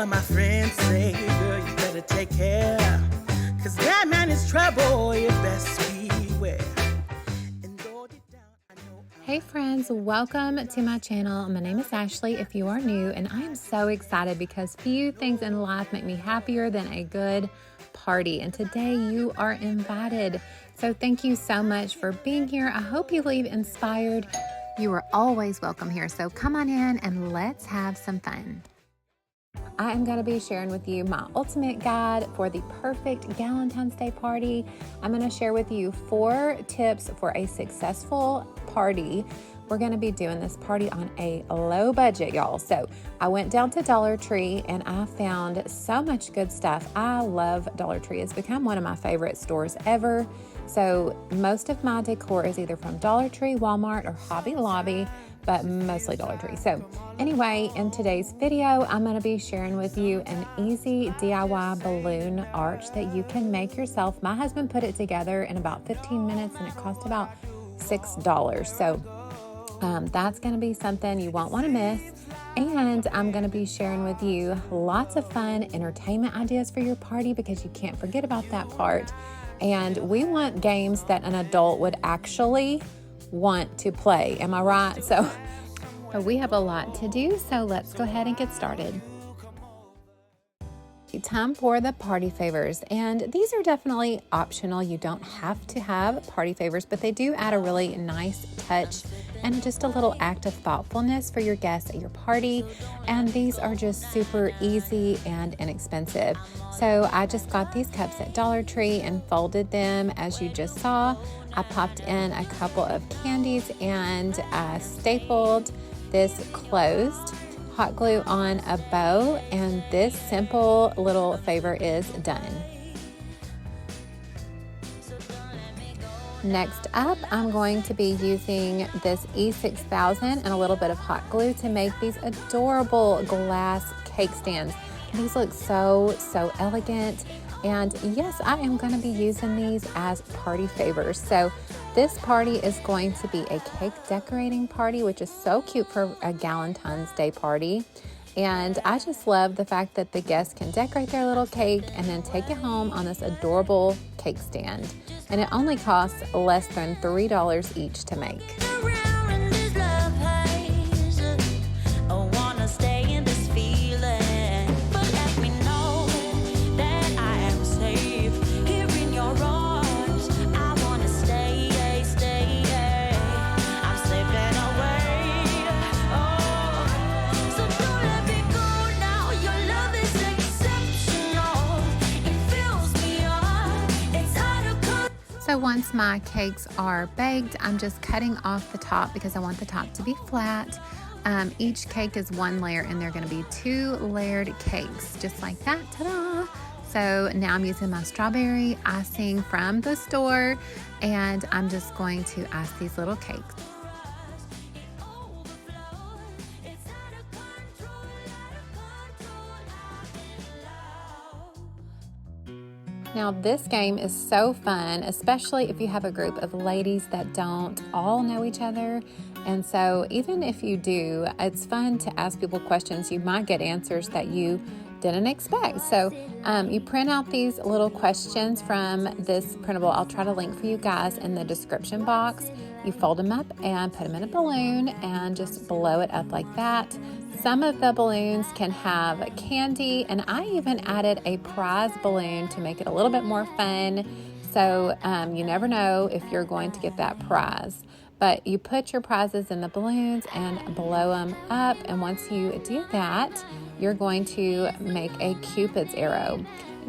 my friends say, girl, you better take care, 'cause that man is trouble, you best beware. Hey friends, welcome to my channel. My name is Ashley if you are new, and I am so excited because few things in life make me happier than a good party, and today you are invited. So thank you so much for being here. I hope you leave inspired. You are always welcome here, so come on in and let's have some fun. I am going to be sharing with you my ultimate guide for the perfect Galentine's Day party. I'm going to share with you 4 tips for a successful party. We're going to be doing this party on a low budget, y'all. So I went down to Dollar Tree and I found so much good stuff. I love Dollar Tree. It's become one of my favorite stores ever. So most of my decor is either from Dollar Tree, Walmart, or Hobby Lobby, but mostly Dollar Tree. So anyway, in today's video, I'm going to be sharing with you an easy DIY balloon arch that you can make yourself. My husband put it together in about 15 minutes and it cost about $6. So that's going to be something you won't want to miss. And I'm going to be sharing with you lots of fun entertainment ideas for your party, because you can't forget about that part. And we want games that an adult would actually want to play. Am I right? So we have a lot to do, so let's go ahead and get started. Time for the party favors, and these are definitely optional. You don't have to have party favors, but they do add a really nice touch and just a little act of thoughtfulness for your guests at your party. And these are just super easy and inexpensive. So I just got these cups at Dollar Tree and folded them as you just saw. I popped in a couple of candies and stapled this closed. Hot glue on a bow, and this simple little favor is done. Next up, I'm going to be using this E6000 and a little bit of hot glue to make these adorable glass cake stands. These look so elegant. And yes, I am going to be using these as party favors. So this party is going to be a cake decorating party, which is so cute for a Galentine's Day party. And I just love the fact that the guests can decorate their little cake and then take it home on this adorable cake stand. And it only costs less than $3 each to make. So once my cakes are baked, I'm just cutting off the top because I want the top to be flat. Each cake is 1 layer, and they're going to be 2 layered cakes, just like that. Ta-da! So now I'm using my strawberry icing from the store, and I'm just going to ice these little cakes. Now this game is so fun, especially if you have a group of ladies that don't all know each other. And so even if you do, it's fun to ask people questions. You might get answers that you didn't expect. So you print out these little questions from this printable. I'll try to link for you guys in the description box. You fold them up and put them in a balloon and just blow it up like that. Some of the balloons can have candy, and I even added a prize balloon to make it a little bit more fun. So you never know if you're going to get that prize. But you put your prizes in the balloons and blow them up. And once you do that, you're going to make a Cupid's arrow.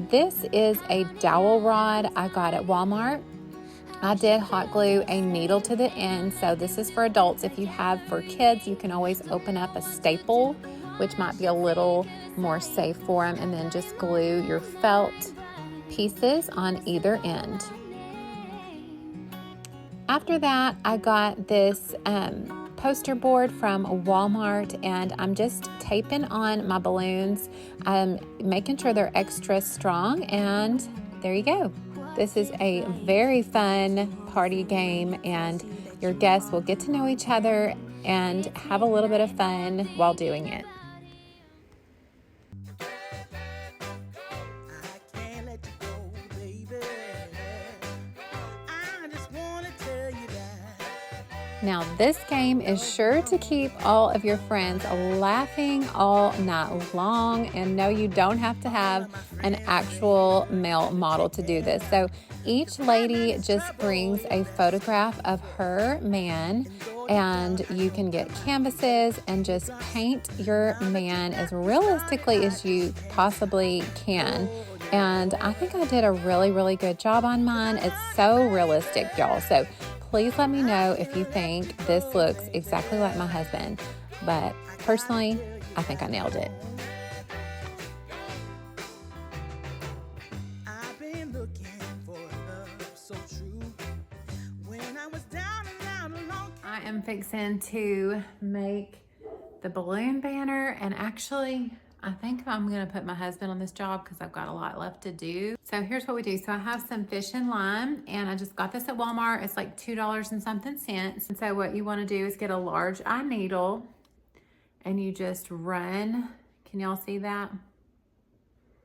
This is a dowel rod I got at Walmart. I did hot glue a needle to the end, so this is for adults. If you have for kids, you can always open up a staple, which might be a little more safe for them, and then just glue your felt pieces on either end. After that, I got this poster board from Walmart, and I'm just taping on my balloons, making sure they're extra strong, and there you go. This is a very fun party game, and your guests will get to know each other and have a little bit of fun while doing it. Now, this game is sure to keep all of your friends laughing all night long. And no, you don't have to have an actual male model to do this. So each lady just brings a photograph of her man, and you can get canvases and just paint your man as realistically as you possibly can. And I think I did a really, really good job on mine. It's so realistic, y'all. So please let me know if you think this looks exactly like my husband. But personally, I think I nailed it. I've been looking for love so true. When I was down and out alone. I am fixing to make the balloon banner, and actually I think I'm gonna put my husband on this job because I've got a lot left to do. So here's what we do. So I have some fish and lime, and I just got this at Walmart. It's like $2 and something cents. And so what you wanna do is get a large eye needle, and you just run. Can y'all see that?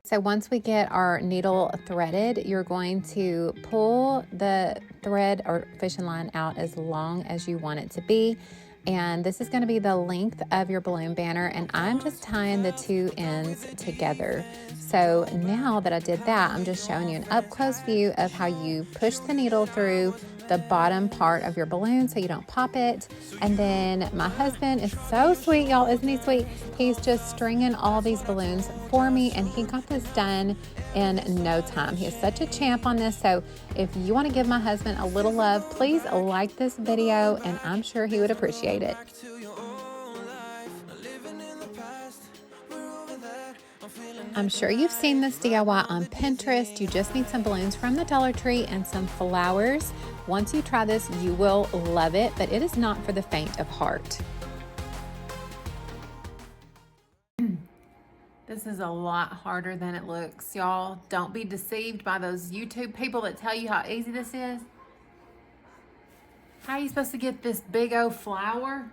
So once we get our needle threaded, you're going to pull the thread or fish and line out as long as you want it to be. And this is going to be the length of your balloon banner, and I'm just tying the two ends together. So now that I did that, I'm just showing you an up close view of how you push the needle through the bottom part of your balloon so you don't pop it. And then my husband is so sweet, y'all. Isn't he sweet? He's just stringing all these balloons for me, and he got this done in no time. He is such a champ on this. So if you want to give my husband a little love, please like this video, and I'm sure he would appreciate it. I'm sure you've seen this DIY on Pinterest. You just need some balloons from the Dollar Tree and some flowers. Once you try this, you will love it, but it is not for the faint of heart. This is a lot harder than it looks, y'all. Don't be deceived by those YouTube people that tell you how easy this is. How are you supposed to get this big old flower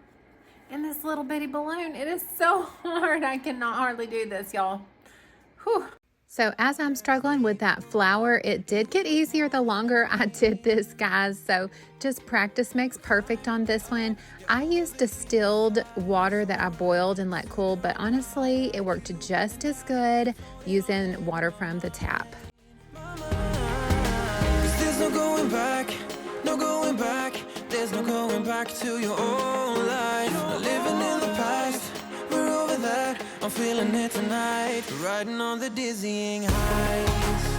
in this little bitty balloon? It is so hard. I cannot hardly do this, y'all. Whew. So as I'm struggling with that flower, it did get easier the longer I did this, guys. So just practice makes perfect on this one. I used distilled water that I boiled and let cool, but honestly, it worked just as good using water from the tap. There's no going back, no going back. There's no going back to your own life. No living in the past, we're over that. I'm feeling it tonight, riding on the dizzying heights.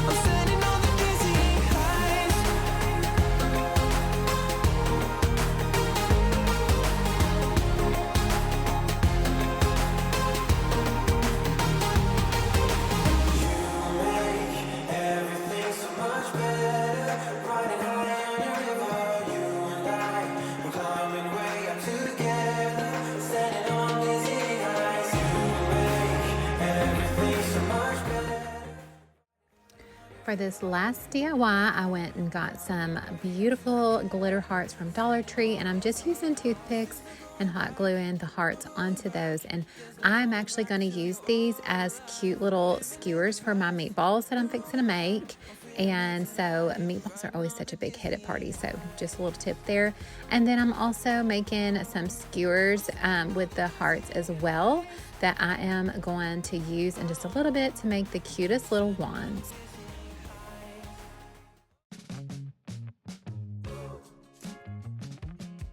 I'm standing on the dizzying heights. You make everything so much better. Riding high on your river, you and I, we're climbing way up together, standing on dizzying heights. You make everything so much better. For this last DIY, I went and got some beautiful glitter hearts from Dollar Tree, and I'm just using toothpicks and hot gluing the hearts onto those. And I'm actually going to use these as cute little skewers for my meatballs that I'm fixing to make. And so meatballs are always such a big hit at parties, so just a little tip there. And then I'm also making some skewers with the hearts as well that I am going to use in just a little bit to make the cutest little wands.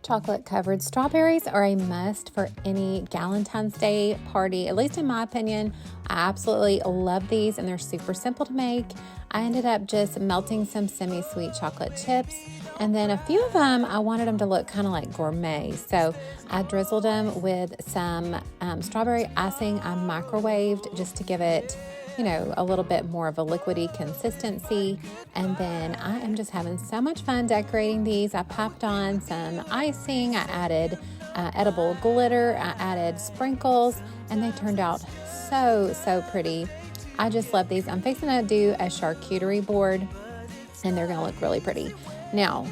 Chocolate covered strawberries are a must for any Galentine's Day party, at least in my opinion. I absolutely love these, and they're super simple to make. I ended up just melting some semi-sweet chocolate chips, and then a few of them, I wanted them to look kind of like gourmet. So I drizzled them with some strawberry icing. I microwaved just to give it, you know, a little bit more of a liquidy consistency. And then I am just having so much fun decorating these. I popped on some icing. I added edible glitter. I added sprinkles, and they turned out so pretty. I just love these. I'm fixing to do a charcuterie board, and they're gonna look really pretty. Now,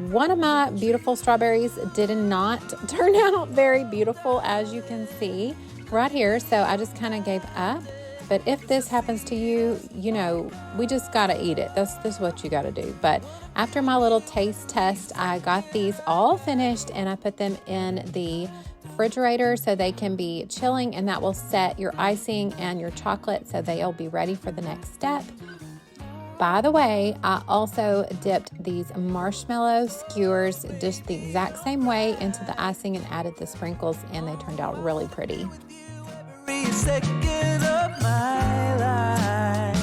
one of my beautiful strawberries did not turn out very beautiful, as you can see right here. So I just kind of gave up. But if this happens to you, you know, we just gotta eat it. This is what you gotta do. But after my little taste test, I got these all finished and I put them in the refrigerator so they can be chilling, and that will set your icing and your chocolate so they'll be ready for the next step. By the way, I also dipped these marshmallow skewers just the exact same way into the icing and added the sprinkles, and they turned out really pretty. Every second of my life.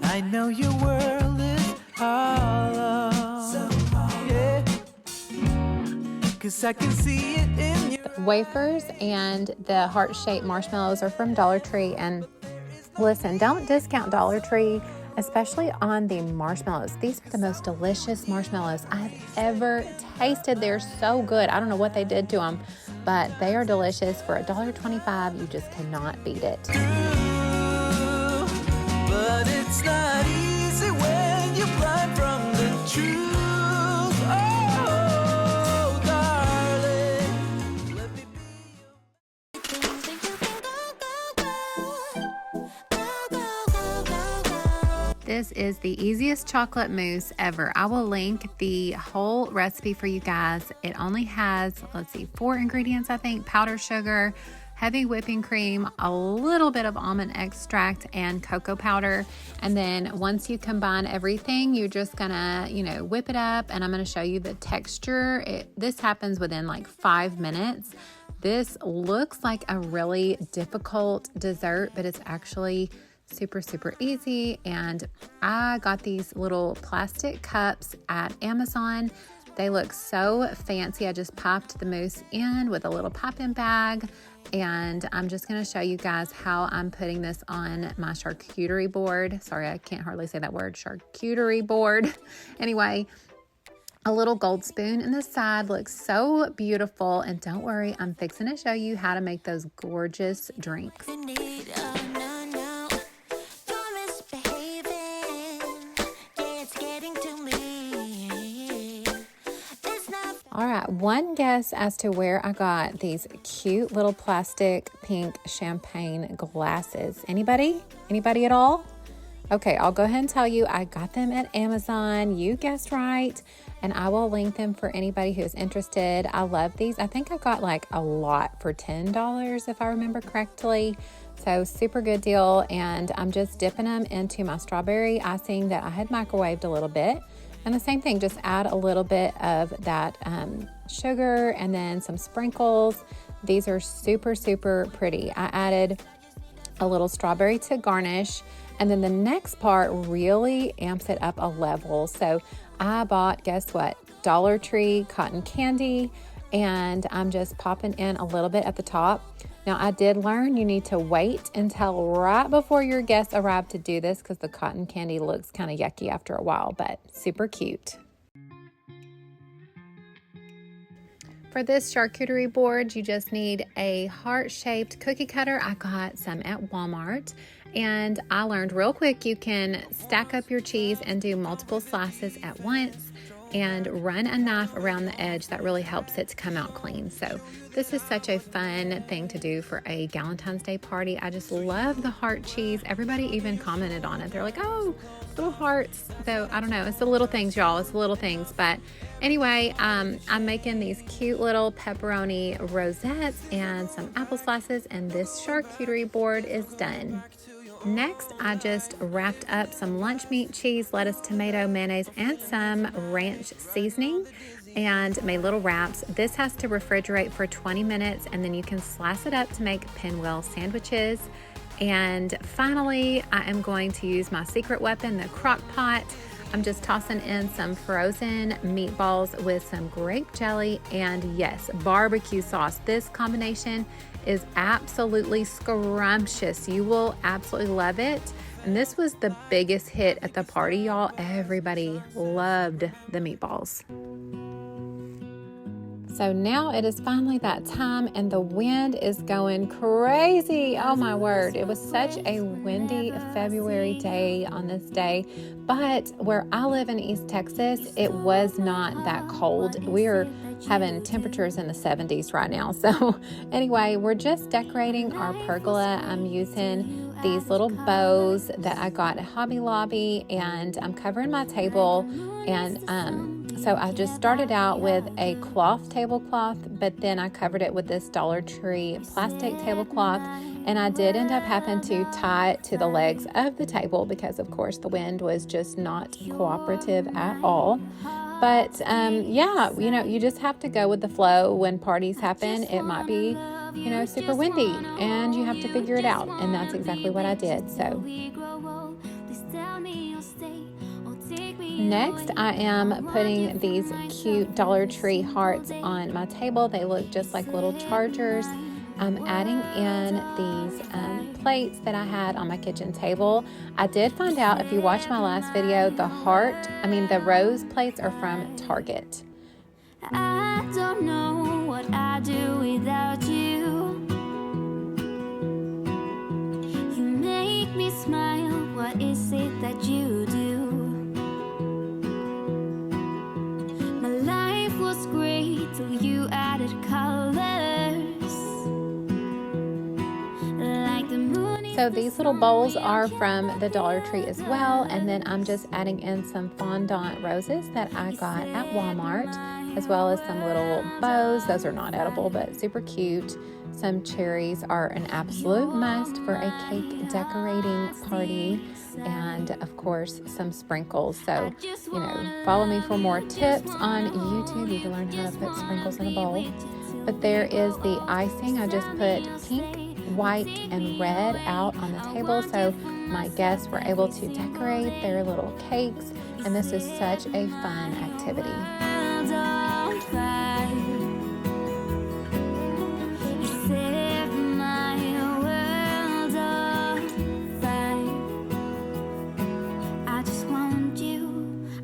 I know your world is hollow. Yeah. 'Cause I can see it in your Wafers and the heart-shaped marshmallows are from Dollar Tree, and listen, don't discount Dollar Tree, especially on the marshmallows. These are the most delicious marshmallows I've ever tasted. They're so good. I don't know what they did to them, but they are delicious. For $1.25, you just cannot beat it. but it's not easy when you're blind from the truth. Oh, darling, let me be. This is the easiest chocolate mousse ever. I will link the whole recipe for you guys. It only has, let's see, 4 ingredients, I think: powdered sugar, heavy whipping cream, a little bit of almond extract, and cocoa powder. And then once you combine everything, you're just gonna, whip it up, and I'm gonna show you the texture. This happens within like 5 minutes. This looks like a really difficult dessert, but it's actually super, super easy. And I got these little plastic cups at Amazon. They look so fancy. I just popped the mousse in with a little pop-in bag, and I'm just going to show you guys how I'm putting this on my charcuterie board. Sorry, I can't hardly say that word, charcuterie board. Anyway, a little gold spoon in the side looks so beautiful, and don't worry, I'm fixing to show you how to make those gorgeous drinks. All right, one guess as to where I got these cute little plastic pink champagne glasses. Anybody? Anybody at all? Okay, I'll go ahead and tell you, I got them at Amazon. You guessed right, and I will link them for anybody who's interested. I love these. I think I got like a lot for $10 if I remember correctly. So super good deal, and I'm just dipping them into my strawberry icing that I had microwaved a little bit. And the same thing, just add a little bit of that sugar and then some sprinkles. These are super, super pretty. I added a little strawberry to garnish, and then the next part really amps it up a level. So I bought, guess what, Dollar Tree cotton candy, and I'm just popping in a little bit at the top. Now, I did learn you need to wait until right before your guests arrive to do this, because the cotton candy looks kind of yucky after a while, but super cute. For this charcuterie board, you just need a heart-shaped cookie cutter. I got some at Walmart, and I learned real quick you can stack up your cheese and do multiple slices at once and run a knife around the edge. That really helps it to come out clean. So this is such a fun thing to do for a Galentine's Day party. I just love the heart cheese. Everybody even commented on it. They're like, oh, little hearts. So I don't know. It's the little things, y'all. It's the little things. But anyway, I'm making these cute little pepperoni rosettes and some apple slices, and this charcuterie board is done. Next, I just wrapped up some lunch meat, cheese, lettuce, tomato, mayonnaise, and some ranch seasoning, and made little wraps. This has to refrigerate for 20 minutes, and then you can slice it up to make pinwheel sandwiches. And finally, I am going to use my secret weapon, the crock pot. I'm just tossing in some frozen meatballs with some grape jelly and, yes, barbecue sauce. This combination is absolutely scrumptious. You will absolutely love it. And this was the biggest hit at the party, y'all. Everybody loved the meatballs. So now it is finally that time, and the wind is going crazy. Oh my word. It was such a windy February day on this day, but where I live in East Texas, it was not that cold. We're having temperatures in the 70s right now. So anyway, we're just decorating our pergola. I'm using these little bows that I got at Hobby Lobby, and I'm covering my table. And so I just started out with a cloth tablecloth, but then I covered it with this Dollar Tree plastic tablecloth, and I did end up having to tie it to the legs of the table because of course the wind was just not cooperative at all. But yeah, you know, you just have to go with the flow. When parties happen, it might be, you know, super windy, and you have to figure it out, and that's exactly what I did. So next, I am putting these cute Dollar Tree hearts on my table. They look just like little chargers. I'm adding in these plates that I had on my kitchen table. I did find out, if you watch my last video, the rose plates are from Target. I don't know what I'd do without you. You make me smile. What is it that you do? My life was great till you added colors. Like the moon. So these little bowls are from the Dollar Tree as well, and then I'm just adding in some fondant roses that I got at Walmart, as well as some little bows. Those are not edible, but super cute. Some cherries are an absolute must for a cake decorating party, and of course some sprinkles. So, you know, follow me for more tips on YouTube. You can learn how to put sprinkles in a bowl. But there is the icing. I just put pink, white, and red out on the table so my guests were able to decorate their little cakes, and this is such a fun activity.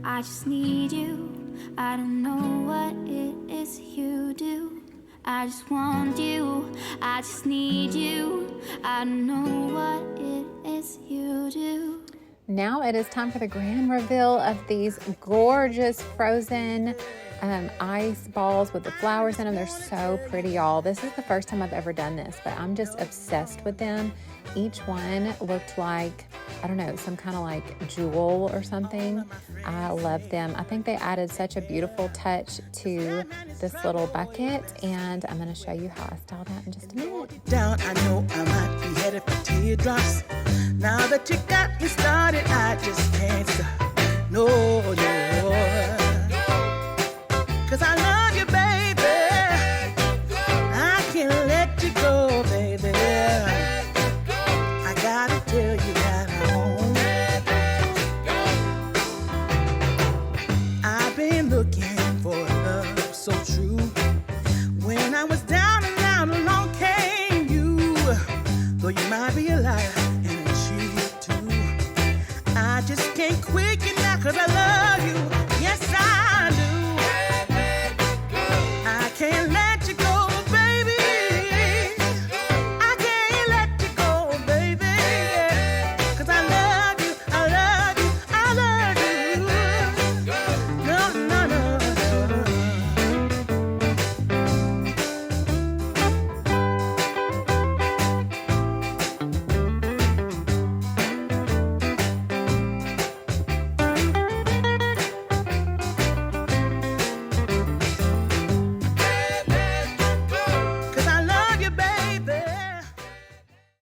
I just need you. I don't know what it is you do. I just want you. I just need you. I don't know what it is you do. Now it is time for the grand reveal of these gorgeous frozen ice balls with the flowers in them. They're so pretty, y'all. This is the first time I've ever done this, but I'm just obsessed with them. Each one looked like, I don't know, some kind of like jewel or something. I love them. I think they added such a beautiful touch to this little bucket, and I'm going to show you how I style that in just a minute. Down, I know I might be headed for teardrops. Now that you got me started, I just can't stop. No, no. 'Cause I love you, baby. I can't let you go, baby. I gotta tell you that I've been looking for love so true. When I was down and out, along came you. Though you might be a liar and a cheat too, I just can't quit you now 'cause I love